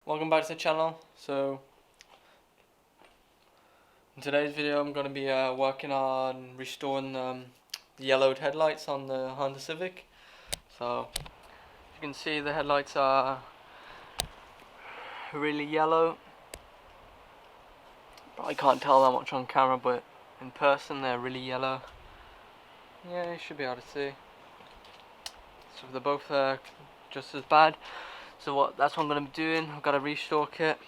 Welcome back to the channel. So in today's video I'm going to be working on restoring the yellowed headlights on the Honda Civic. So you can see the headlights are really yellow. Probably can't tell that much on camera, but in person they're really yellow. Yeah, you should be able to see. So they're both just as bad. So that's what I'm going to be doing. I've got a restore kit.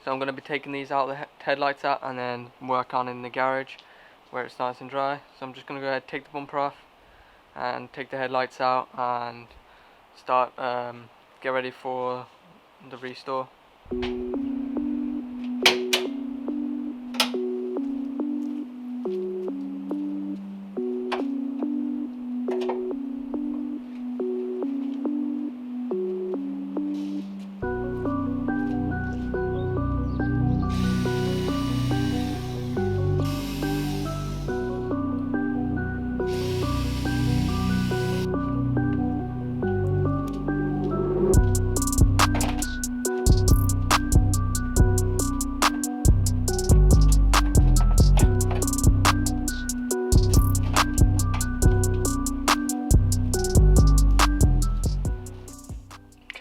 So I'm going to be taking these out, the headlights out, and then work on in the garage where it's nice and dry. So I'm just going to go ahead and take the bumper off and take the headlights out and start get ready for the restore.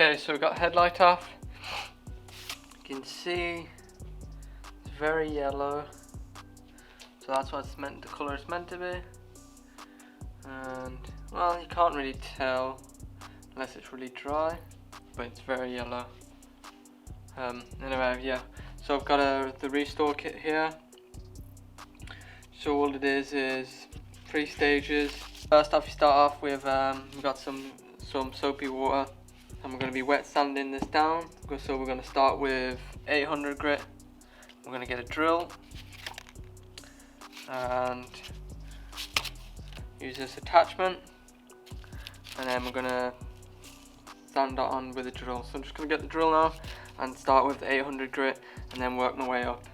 Okay, so we've got headlight off. You can see it's very yellow. So that's what the colour is meant to be. And well, you can't really tell unless it's really dry, but it's very yellow. Anyway, yeah. So I've got the restore kit here. So all it is 3 stages. First off, you start off with we've got some soapy water, and we're going to be wet sanding this down. So we're going to start with 800 grit. We're going to get a drill and use this attachment, and then we're going to sand that on with a drill. So I'm just going to get the drill now and start with 800 grit and then work my way up.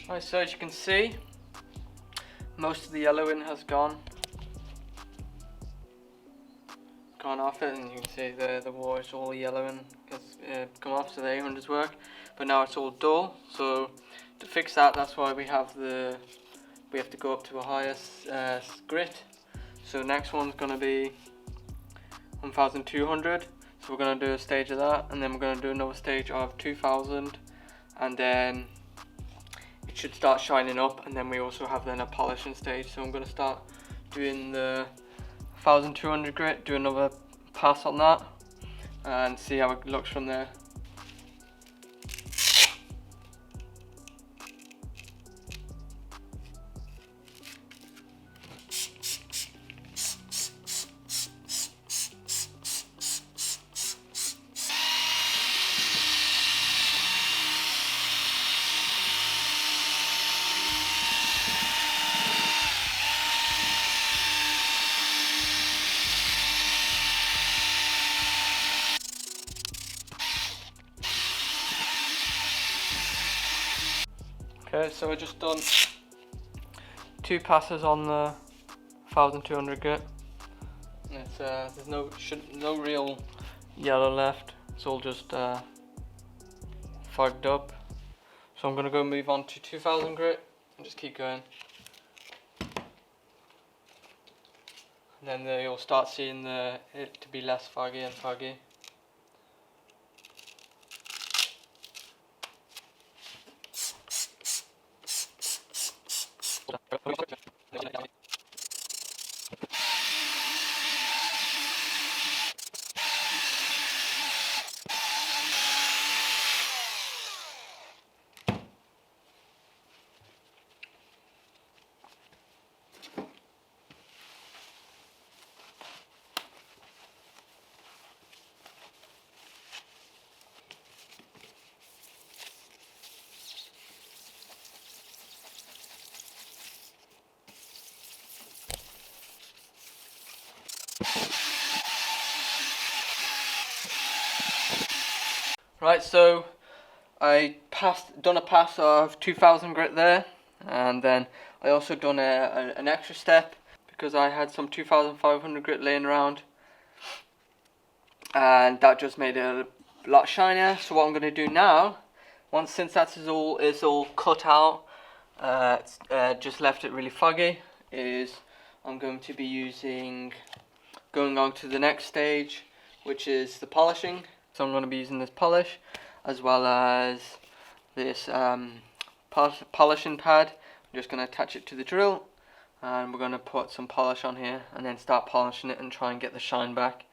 Right, so as you can see, most of the yellowing has gone off it, and you can see the water is all yellowing has come off, so the 800s work. But now it's all dull. So to fix that, that's why we have to go up to a higher grit. So next one's going to be 1200. So we're going to do a stage of that, and then we're going to do another stage of 2000, and then it should start shining up. And then we also have then a polishing stage. So I'm going to start doing the 1200 grit, do another pass on that, and see how it looks from there. Okay, so I've just done 2 passes on the 1200 grit. It's, there's no real yellow left. It's all just fogged up. So I'm gonna go move on to 2000 grit and just keep going. And then you'll start seeing it to be less foggy and foggy. Right, so I done a pass of 2000 grit there, and then I also done an extra step because I had some 2500 grit laying around, and that just made it a lot shinier. So what I'm going to do now, since that is all cut out, just left it really foggy, is I'm going to be going on to the next stage, which is the polishing. So I'm going to be using this polish as well as this polishing pad. I'm just going to attach it to the drill, and we're going to put some polish on here and then start polishing it and try and get the shine back.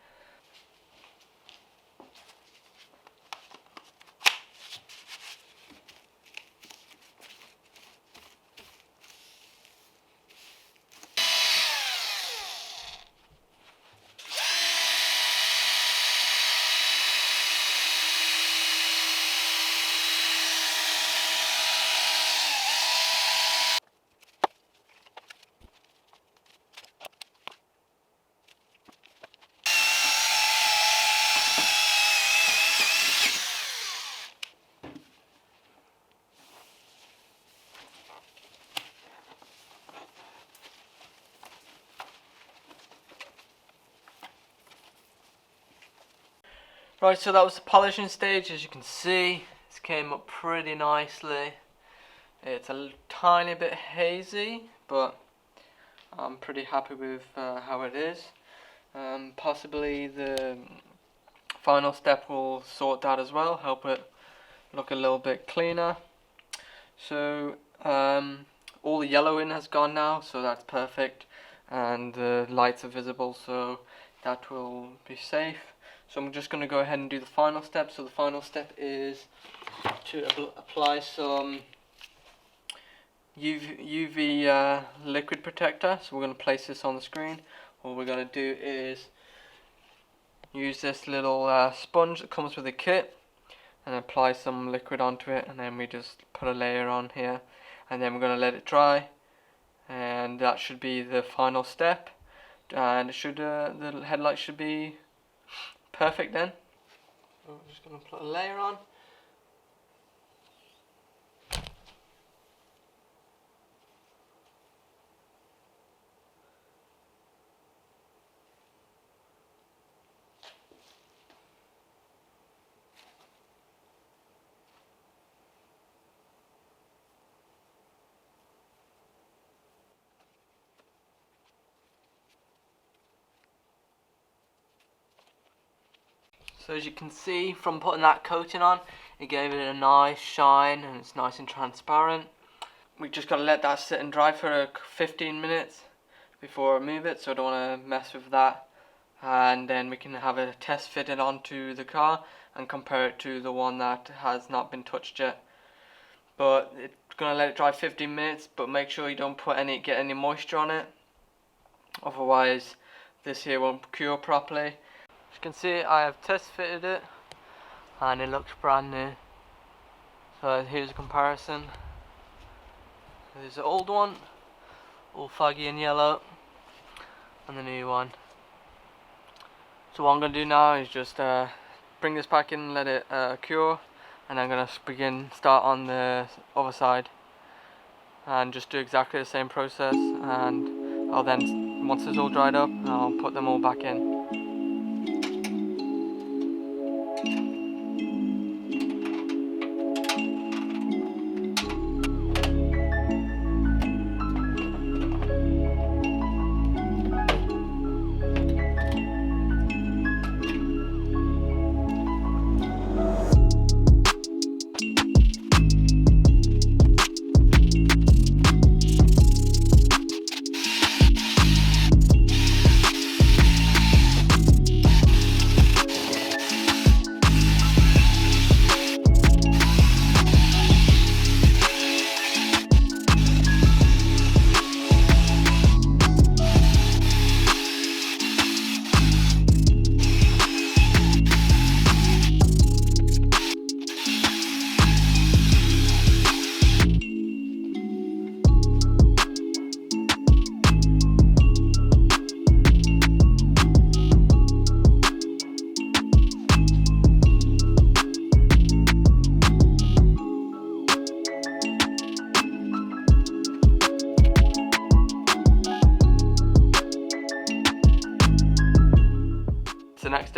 Right, so that was the polishing stage. As you can see, it came up pretty nicely. It's a tiny bit hazy, but I'm pretty happy with how it is. Possibly the final step will sort that as well, help it look a little bit cleaner. So all the yellowing has gone now, so that's perfect, and the lights are visible, so that will be safe. So I'm just going to go ahead and do the final step. So the final step is to apply some UV liquid protector. So we're going to place this on the screen. What we're going to do is use this little sponge that comes with the kit and apply some liquid onto it, and then we just put a layer on here, and then we're going to let it dry, and that should be the final step, and the headlight should be perfect then. So I'm just going to put a layer on. So as you can see from putting that coating on, it gave it a nice shine and it's nice and transparent. We just got to let that sit and dry for 15 minutes before I move it, so I don't want to mess with that. And then we can have a test fitted onto the car and compare it to the one that has not been touched yet. But it's going to let it dry 15 minutes, but make sure you don't get any moisture on it, otherwise this here won't cure properly. As you can see, I have test fitted it and it looks brand new. So here's a comparison. There's the old one, all foggy and yellow, and the new one. So what I'm going to do now is just bring this back in, let it cure, and I'm going to start on the other side and just do exactly the same process, and I'll then, once it's all dried up, I'll put them all back in.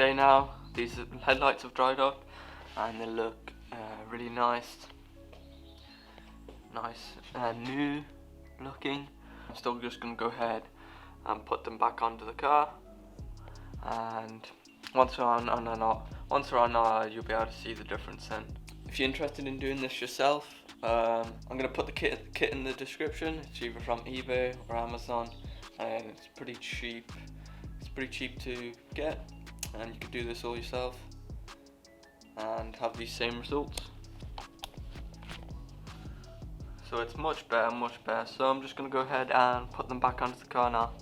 day now. These headlights have dried up and they look really nice and new looking. I'm still just going to go ahead and put them back onto the car, and once they're on, you'll be able to see the difference then. If you're interested in doing this yourself, I'm going to put the kit in the description. It's either from eBay or Amazon, and it's pretty cheap. It's pretty cheap to get, and you can do this all yourself and have these same results. So it's much better. So I'm just going to go ahead and put them back onto the car now.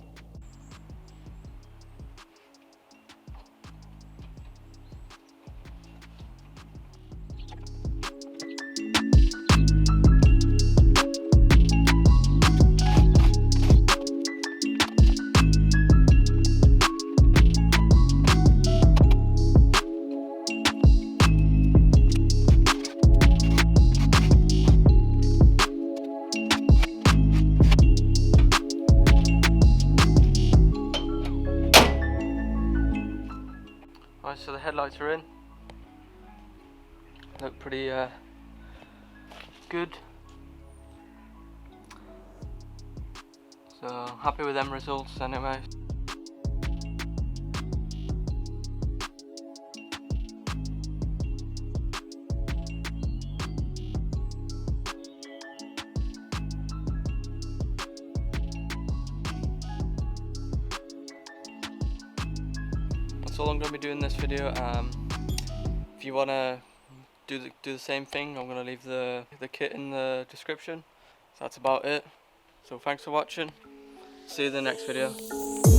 Alright, so the headlights are in. Look pretty good. So happy with them results anyway. That's all I'm going to be doing in this video. If you want to do the same thing, I'm going to leave the kit in the description. So that's about it. So thanks for watching. See you in the next video.